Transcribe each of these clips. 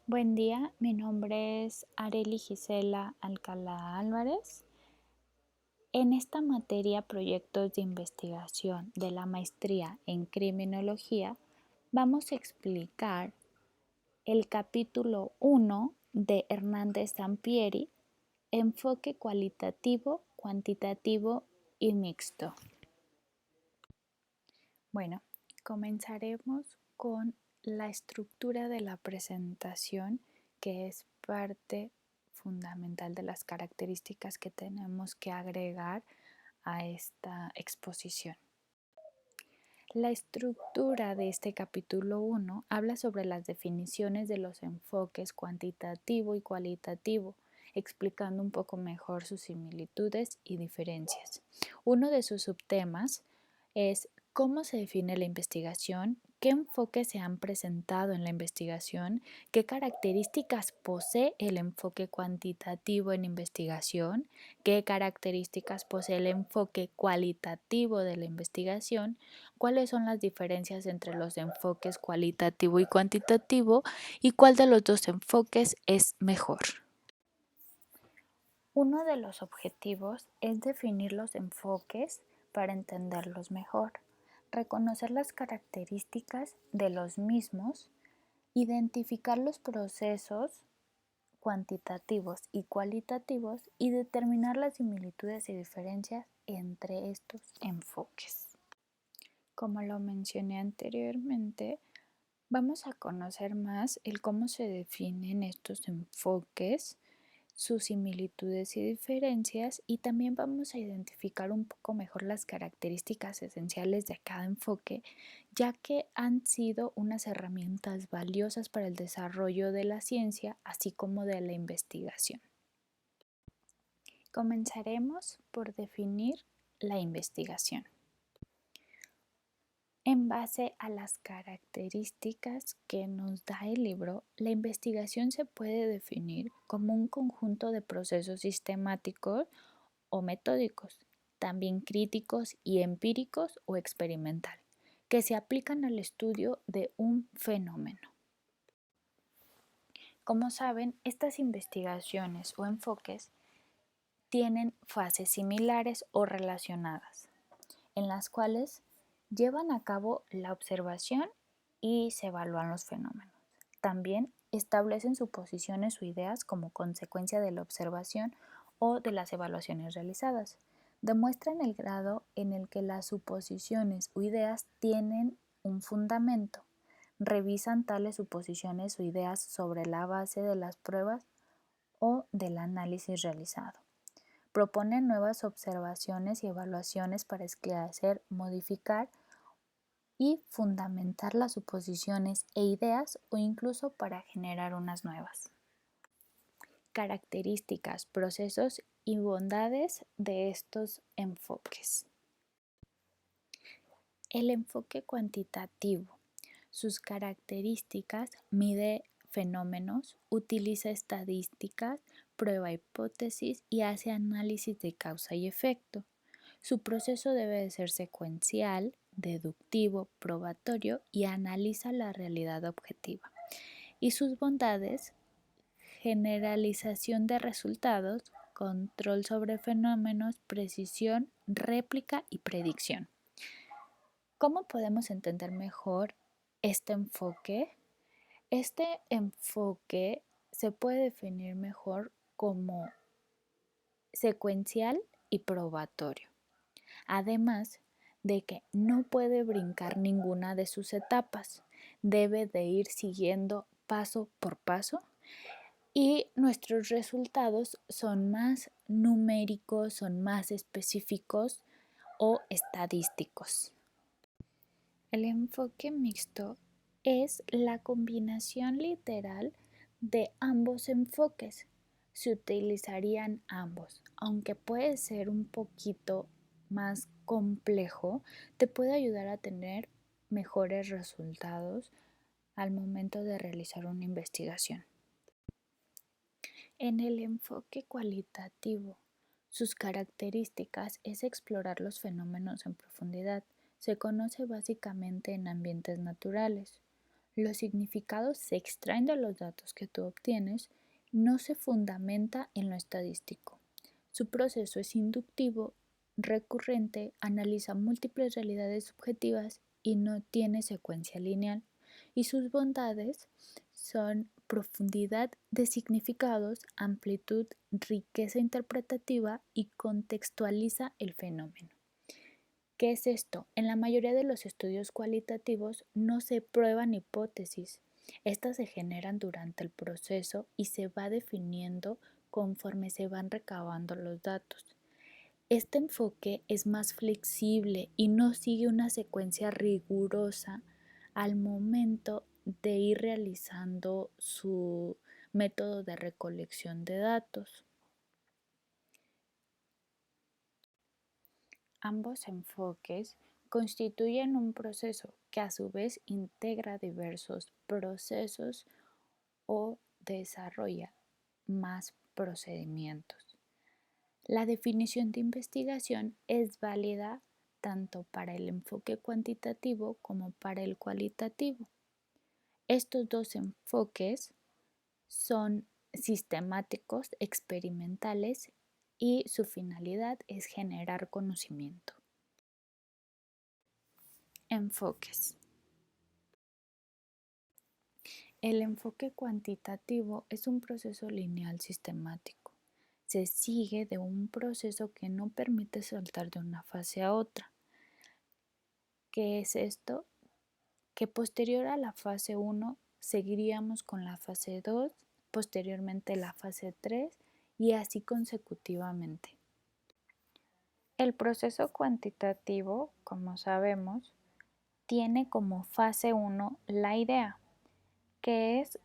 Buen día, mi nombre es Arely Gisela Alcalá Álvarez. En esta materia Proyectos de Investigación de la Maestría en Criminología, vamos a explicar el capítulo 1 de Hernández Sampieri, Enfoque cualitativo, cuantitativo y mixto. Bueno, comenzaremos con la estructura de la presentación, que es parte fundamental de las características que tenemos que agregar a esta exposición. La estructura de este capítulo 1 habla sobre las definiciones de los enfoques cuantitativo y cualitativo, explicando un poco mejor sus similitudes y diferencias. Uno de sus subtemas es cómo se define la investigación, qué enfoques se han presentado en la investigación, qué características posee el enfoque cuantitativo en investigación, qué características posee el enfoque cualitativo de la investigación, cuáles son las diferencias entre los enfoques cualitativo y cuantitativo y cuál de los dos enfoques es mejor. Uno de los objetivos es definir los enfoques para entenderlos mejor, reconocer las características de los mismos, identificar los procesos cuantitativos y cualitativos y determinar las similitudes y diferencias entre estos enfoques. Como lo mencioné anteriormente, vamos a conocer más el cómo se definen estos enfoques, sus similitudes y diferencias, y también vamos a identificar un poco mejor las características esenciales de cada enfoque, ya que han sido unas herramientas valiosas para el desarrollo de la ciencia, así como de la investigación. Comenzaremos por definir la investigación. En base a las características que nos da el libro, la investigación se puede definir como un conjunto de procesos sistemáticos o metódicos, también críticos y empíricos o experimental, que se aplican al estudio de un fenómeno. Como saben, estas investigaciones o enfoques tienen fases similares o relacionadas, en las cuales llevan a cabo la observación y se evalúan los fenómenos. También establecen suposiciones o ideas como consecuencia de la observación o de las evaluaciones realizadas. Demuestran el grado en el que las suposiciones o ideas tienen un fundamento. Revisan tales suposiciones o ideas sobre la base de las pruebas o del análisis realizado. Proponen nuevas observaciones y evaluaciones para esclarecer, modificar y fundamentar las suposiciones e ideas o incluso para generar unas nuevas. Características, procesos y bondades de estos enfoques. El enfoque cuantitativo. Sus características: mide fenómenos, utiliza estadísticas, prueba hipótesis y hace análisis de causa y efecto. Su proceso debe de ser secuencial, deductivo, probatorio y analiza la realidad objetiva. Y sus bondades: generalización de resultados, control sobre fenómenos, precisión, réplica y predicción. ¿Cómo podemos entender mejor este enfoque? Este enfoque se puede definir mejor como secuencial y probatorio, además de que no puede brincar ninguna de sus etapas, debe de ir siguiendo paso por paso y nuestros resultados son más numéricos, son más específicos o estadísticos. El enfoque mixto es la combinación literal de ambos enfoques. Se utilizarían ambos, aunque puede ser un poquito más complejo, te puede ayudar a tener mejores resultados al momento de realizar una investigación. En el enfoque cualitativo, sus características es explorar los fenómenos en profundidad. Se conoce básicamente en ambientes naturales. Los significados se extraen de los datos que tú obtienes, no se fundamenta en lo estadístico. Su proceso es inductivo, recurrente, analiza múltiples realidades subjetivas y no tiene secuencia lineal. Y sus bondades son profundidad de significados, amplitud, riqueza interpretativa y contextualiza el fenómeno. ¿Qué es esto? En la mayoría de los estudios cualitativos no se prueban hipótesis. Estas se generan durante el proceso y se va definiendo conforme se van recabando los datos. Este enfoque es más flexible y no sigue una secuencia rigurosa al momento de ir realizando su método de recolección de datos. Ambos enfoques constituyen un proceso que a su vez integra diversos procesos o desarrolla más procedimientos. La definición de investigación es válida tanto para el enfoque cuantitativo como para el cualitativo. Estos dos enfoques son sistemáticos, experimentales y su finalidad es generar conocimiento. Enfoques. El enfoque cuantitativo es un proceso lineal sistemático. Se sigue de un proceso que no permite saltar de una fase a otra. ¿Qué es esto? Que posterior a la fase 1 seguiríamos con la fase 2, posteriormente la fase 3 y así consecutivamente. El proceso cuantitativo, como sabemos, tiene como fase 1 la idea, que es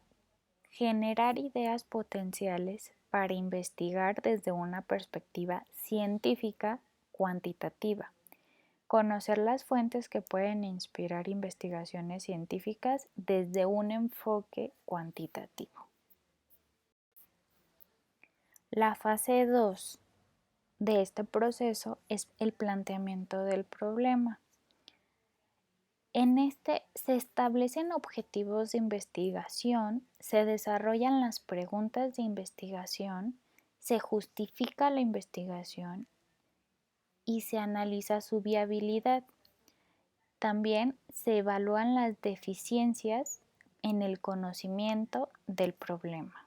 generar ideas potenciales para investigar desde una perspectiva científica cuantitativa. Conocer las fuentes que pueden inspirar investigaciones científicas desde un enfoque cuantitativo. La fase 2 de este proceso es el planteamiento del problema. En este se establecen objetivos de investigación, se desarrollan las preguntas de investigación, se justifica la investigación y se analiza su viabilidad. También se evalúan las deficiencias en el conocimiento del problema.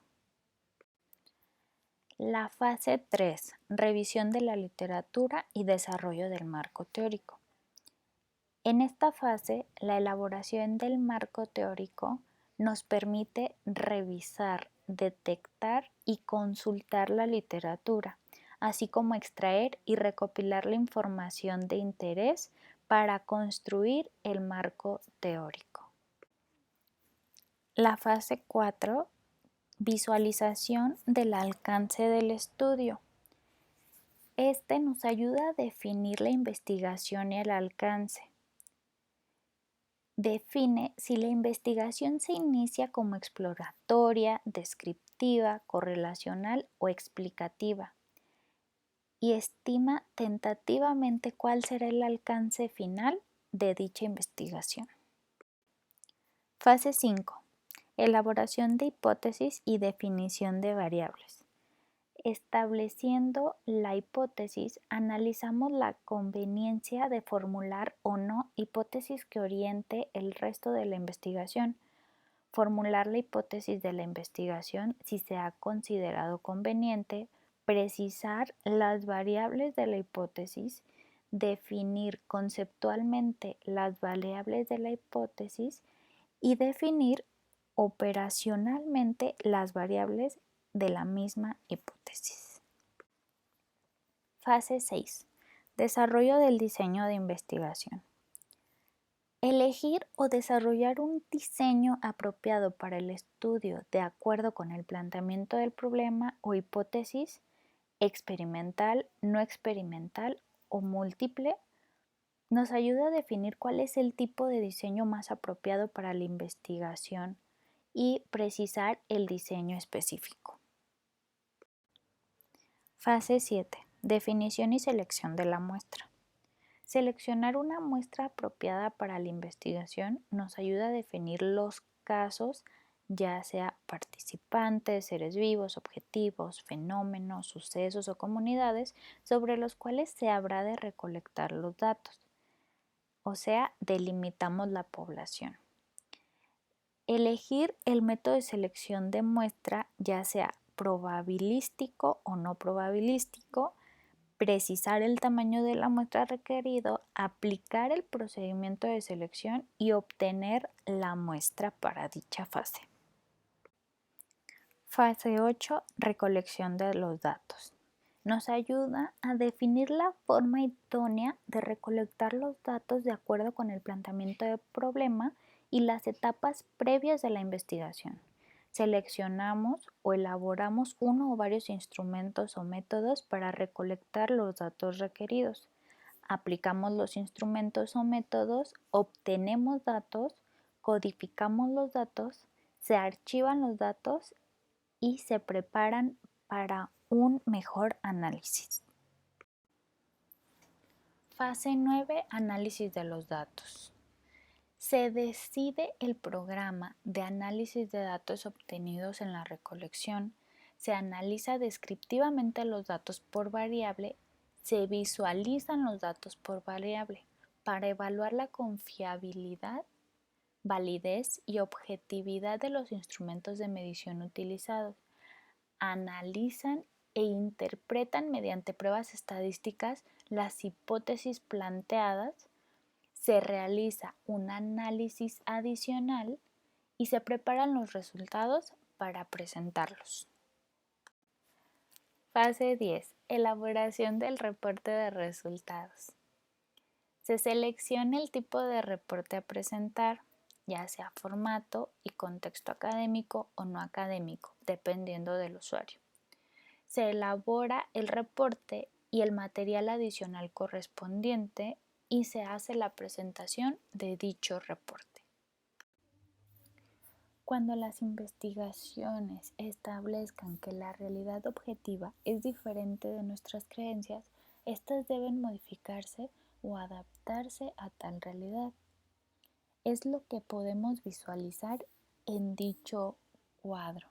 La fase 3, revisión de la literatura y desarrollo del marco teórico. En esta fase, la elaboración del marco teórico nos permite revisar, detectar y consultar la literatura, así como extraer y recopilar la información de interés para construir el marco teórico. La fase 4, visualización del alcance del estudio. Este nos ayuda a definir la investigación y el alcance. Define si la investigación se inicia como exploratoria, descriptiva, correlacional o explicativa y estima tentativamente cuál será el alcance final de dicha investigación. Fase 5. Elaboración de hipótesis y definición de variables. Estableciendo la hipótesis, analizamos la conveniencia de formular o no hipótesis que oriente el resto de la investigación. Formular la hipótesis de la investigación si se ha considerado conveniente, precisar las variables de la hipótesis, definir conceptualmente las variables de la hipótesis y definir operacionalmente las variables de la misma hipótesis. Fase 6. Desarrollo del diseño de investigación. Elegir o desarrollar un diseño apropiado para el estudio de acuerdo con el planteamiento del problema o hipótesis experimental, no experimental o múltiple nos ayuda a definir cuál es el tipo de diseño más apropiado para la investigación y precisar el diseño específico. Fase 7. Definición y selección de la muestra. Seleccionar una muestra apropiada para la investigación nos ayuda a definir los casos, ya sea participantes, seres vivos, objetivos, fenómenos, sucesos o comunidades sobre los cuales se habrá de recolectar los datos. O sea, delimitamos la población. Elegir el método de selección de muestra, ya sea probabilístico o no probabilístico, precisar el tamaño de la muestra requerido, aplicar el procedimiento de selección y obtener la muestra para dicha fase. Fase 8. Recolección de los datos. Nos ayuda a definir la forma idónea de recolectar los datos de acuerdo con el planteamiento del problema y las etapas previas de la investigación. Seleccionamos o elaboramos uno o varios instrumentos o métodos para recolectar los datos requeridos. Aplicamos los instrumentos o métodos, obtenemos datos, codificamos los datos, se archivan los datos y se preparan para un mejor análisis. Fase 9. Análisis de los datos. Se decide el programa de análisis de datos obtenidos en la recolección, se analiza descriptivamente los datos por variable, se visualizan los datos por variable para evaluar la confiabilidad, validez y objetividad de los instrumentos de medición utilizados. Analizan e interpretan mediante pruebas estadísticas las hipótesis planteadas, se realiza un análisis adicional y se preparan los resultados para presentarlos. Fase 10. Elaboración del reporte de resultados. Se selecciona el tipo de reporte a presentar, ya sea formato y contexto académico o no académico, dependiendo del usuario. Se elabora el reporte y el material adicional correspondiente y se hace la presentación de dicho reporte. Cuando las investigaciones establezcan que la realidad objetiva es diferente de nuestras creencias, estas deben modificarse o adaptarse a tal realidad. Es lo que podemos visualizar en dicho cuadro.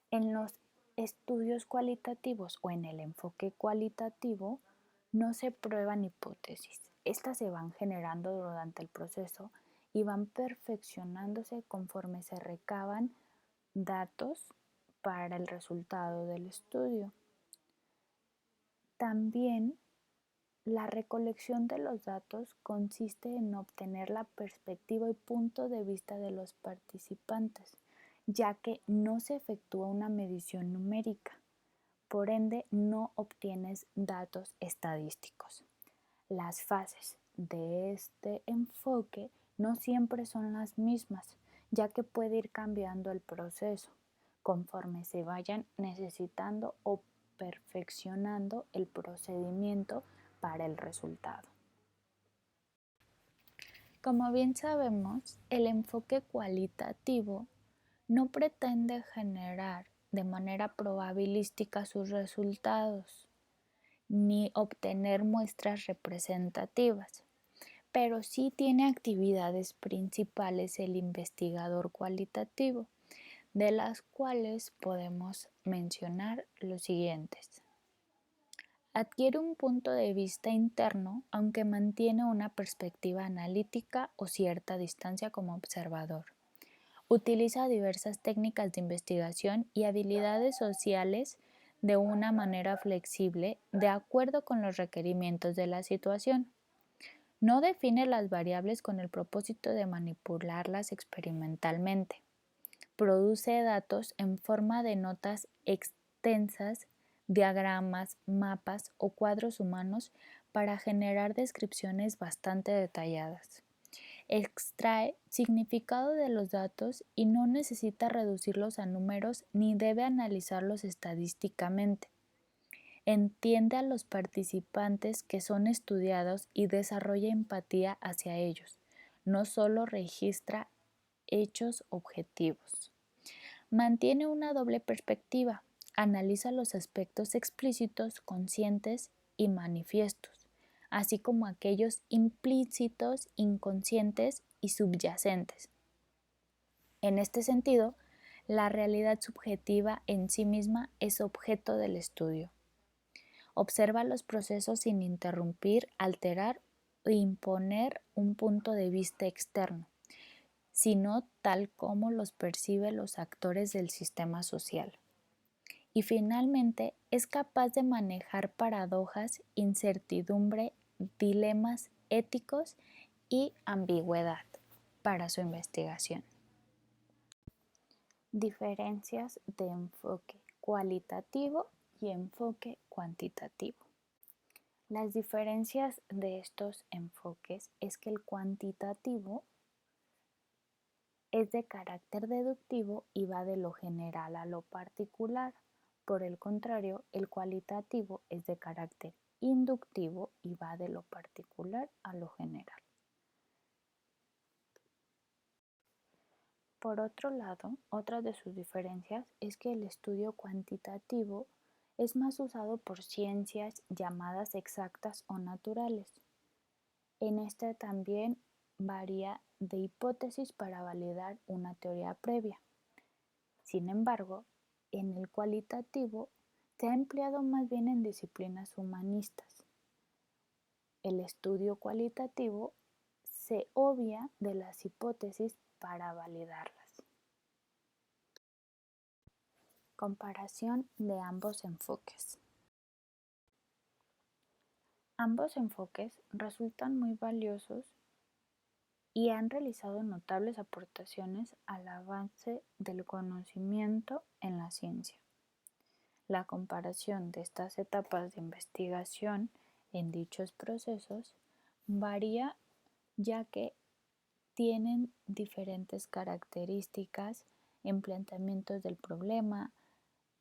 En los estudios cualitativos o en el enfoque cualitativo no se prueban hipótesis. Estas se van generando durante el proceso y van perfeccionándose conforme se recaban datos para el resultado del estudio. También la recolección de los datos consiste en obtener la perspectiva y punto de vista de los participantes, ya que no se efectúa una medición numérica, por ende no obtienes datos estadísticos. Las fases de este enfoque no siempre son las mismas, ya que puede ir cambiando el proceso conforme se vayan necesitando o perfeccionando el procedimiento para el resultado. Como bien sabemos, el enfoque cualitativo no pretende generar de manera probabilística sus resultados, ni obtener muestras representativas, pero sí tiene actividades principales el investigador cualitativo, de las cuales podemos mencionar los siguientes. Adquiere un punto de vista interno, aunque mantiene una perspectiva analítica o cierta distancia como observador. Utiliza diversas técnicas de investigación y habilidades sociales de una manera flexible de acuerdo con los requerimientos de la situación. No define las variables con el propósito de manipularlas experimentalmente. Produce datos en forma de notas extensas, diagramas, mapas o cuadros humanos para generar descripciones bastante detalladas. Extrae significado de los datos y no necesita reducirlos a números ni debe analizarlos estadísticamente. Entiende a los participantes que son estudiados y desarrolla empatía hacia ellos. No solo registra hechos objetivos. Mantiene una doble perspectiva. Analiza los aspectos explícitos, conscientes y manifiestos, así como aquellos implícitos, inconscientes y subyacentes. En este sentido, la realidad subjetiva en sí misma es objeto del estudio. Observa los procesos sin interrumpir, alterar o imponer un punto de vista externo, sino tal como los perciben los actores del sistema social. Y finalmente, es capaz de manejar paradojas, incertidumbre, dilemas éticos y ambigüedad para su investigación. Diferencias de enfoque cualitativo y enfoque cuantitativo. Las diferencias de estos enfoques es que el cuantitativo es de carácter deductivo y va de lo general a lo particular. Por el contrario, el cualitativo es de carácter inductivo y va de lo particular a lo general. Por otro lado, otra de sus diferencias es que el estudio cuantitativo es más usado por ciencias llamadas exactas o naturales. En este también varía de hipótesis para validar una teoría previa. Sin embargo, en el cualitativo se ha empleado más bien en disciplinas humanistas. El estudio cualitativo se obvia de las hipótesis para validarlas. Comparación de ambos enfoques. Ambos enfoques resultan muy valiosos y han realizado notables aportaciones al avance del conocimiento en la ciencia. La comparación de estas etapas de investigación en dichos procesos varía ya que tienen diferentes características en planteamientos del problema,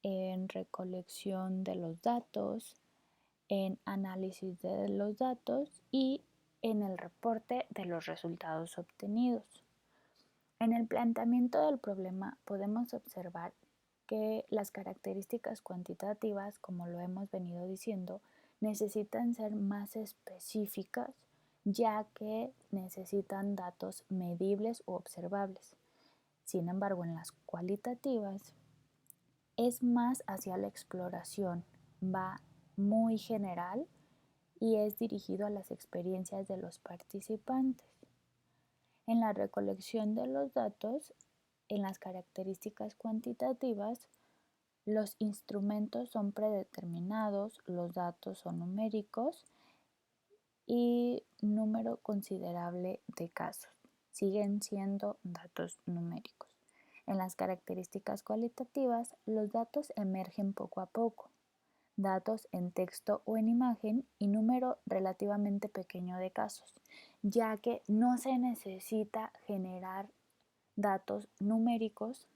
en recolección de los datos, en análisis de los datos y en el reporte de los resultados obtenidos. En el planteamiento del problema podemos observar que las características cuantitativas, como lo hemos venido diciendo, necesitan ser más específicas ya que necesitan datos medibles u observables. Sin embargo, en las cualitativas es más hacia la exploración, va muy general y es dirigido a las experiencias de los participantes. En la recolección de los datos, en las características cuantitativas, los instrumentos son predeterminados, los datos son numéricos y número considerable de casos. Siguen siendo datos numéricos. En las características cualitativas, los datos emergen poco a poco, datos en texto o en imagen y número relativamente pequeño de casos, ya que no se necesita generar datos numéricos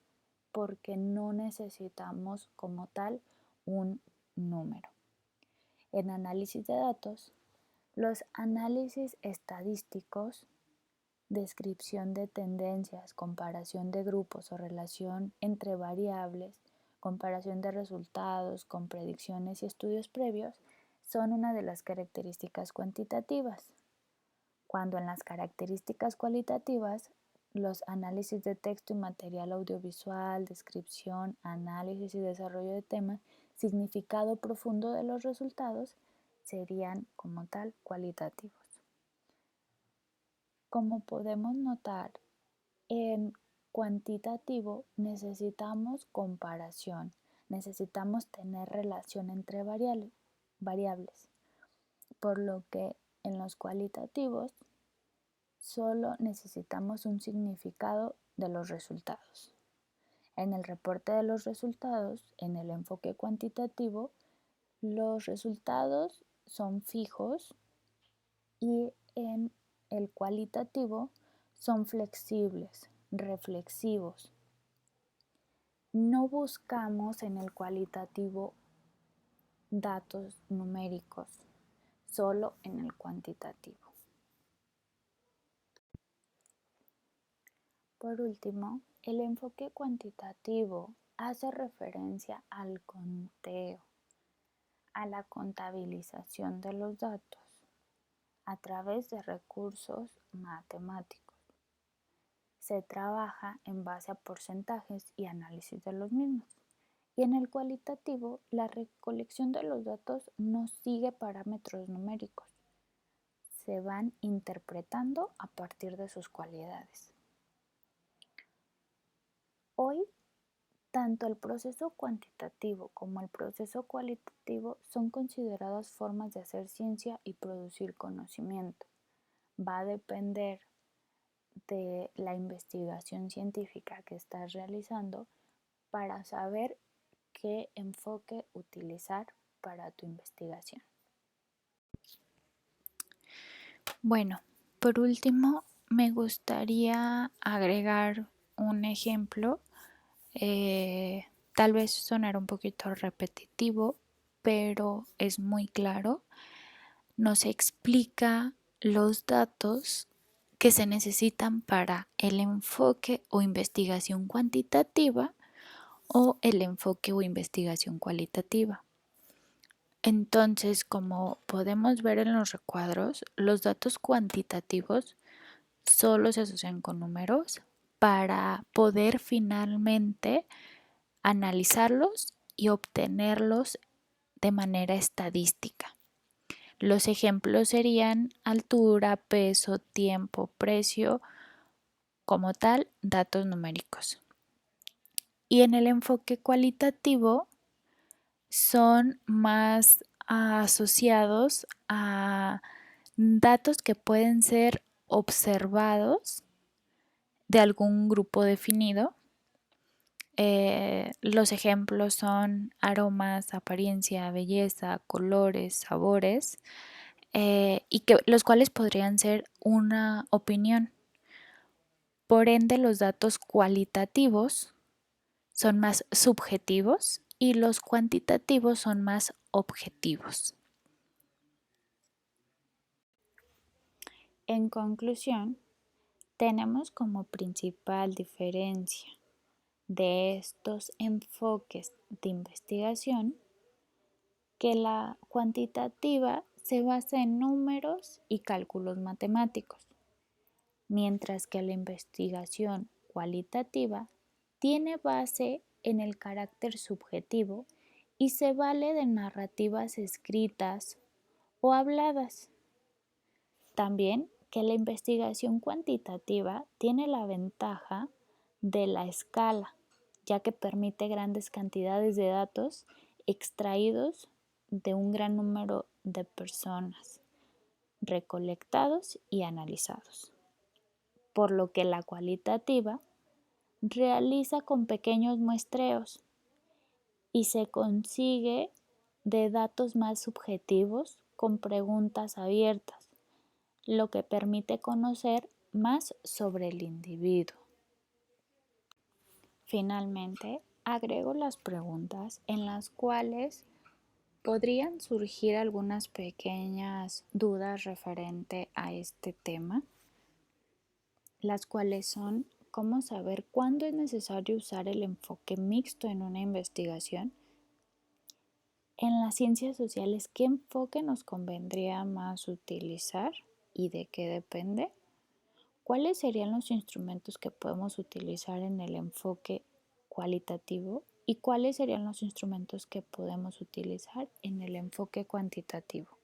porque no necesitamos como tal un número. En análisis de datos, los análisis estadísticos, descripción de tendencias, comparación de grupos o relación entre variables, comparación de resultados con predicciones y estudios previos, son una de las características cuantitativas. Cuando en las características cualitativas, los análisis de texto y material audiovisual, descripción, análisis y desarrollo de temas, significado profundo de los resultados, serían como tal cualitativos. Como podemos notar, en cuantitativo necesitamos comparación, necesitamos tener relación entre variables, por lo que en los cualitativos solo necesitamos un significado de los resultados. En el reporte de los resultados, en el enfoque cuantitativo, los resultados son fijos y en el cualitativo son flexibles, reflexivos. No buscamos en el cualitativo datos numéricos, solo en el cuantitativo. Por último, el enfoque cuantitativo hace referencia al conteo, a la contabilización de los datos a través de recursos matemáticos. se trabaja en base a porcentajes y análisis de los mismos. Y en el cualitativo, la recolección de los datos no sigue parámetros numéricos, se van interpretando a partir de sus cualidades. Hoy, tanto el proceso cuantitativo como el proceso cualitativo son consideradas formas de hacer ciencia y producir conocimiento. Va a depender de la investigación científica que estás realizando para saber qué enfoque utilizar para tu investigación. Bueno, por último, me gustaría agregar un ejemplo. Tal vez sonará un poquito repetitivo, pero es muy claro. Nos explica los datos que se necesitan para el enfoque o investigación cuantitativa o el enfoque o investigación cualitativa. Entonces, como podemos ver en los recuadros, los datos cuantitativos solo se asocian con números para poder finalmente analizarlos y obtenerlos de manera estadística. Los ejemplos serían altura, peso, tiempo, precio, como tal, datos numéricos. Y en el enfoque cualitativo son más asociados a datos que pueden ser observados de algún grupo definido. Los ejemplos son aromas, apariencia, belleza, colores, sabores, y que los cuales podrían ser una opinión. Por ende, los datos cualitativos son más subjetivos y los cuantitativos son más objetivos. En conclusión, tenemos como principal diferencia de estos enfoques de investigación que la cuantitativa se basa en números y cálculos matemáticos, mientras que la investigación cualitativa tiene base en el carácter subjetivo y se vale de narrativas escritas o habladas. También que la investigación cuantitativa tiene la ventaja de la escala, ya que permite grandes cantidades de datos extraídos de un gran número de personas, recolectados y analizados. Por lo que la cualitativa realiza con pequeños muestreos y se consigue de datos más subjetivos con preguntas abiertas, lo que permite conocer más sobre el individuo. Finalmente, agrego las preguntas en las cuales podrían surgir algunas pequeñas dudas referente a este tema, las cuales son cómo saber cuándo es necesario usar el enfoque mixto en una investigación. En las ciencias sociales, ¿qué enfoque nos convendría más utilizar y de qué depende? ¿Cuáles serían los instrumentos que podemos utilizar en el enfoque cualitativo y cuáles serían los instrumentos que podemos utilizar en el enfoque cuantitativo?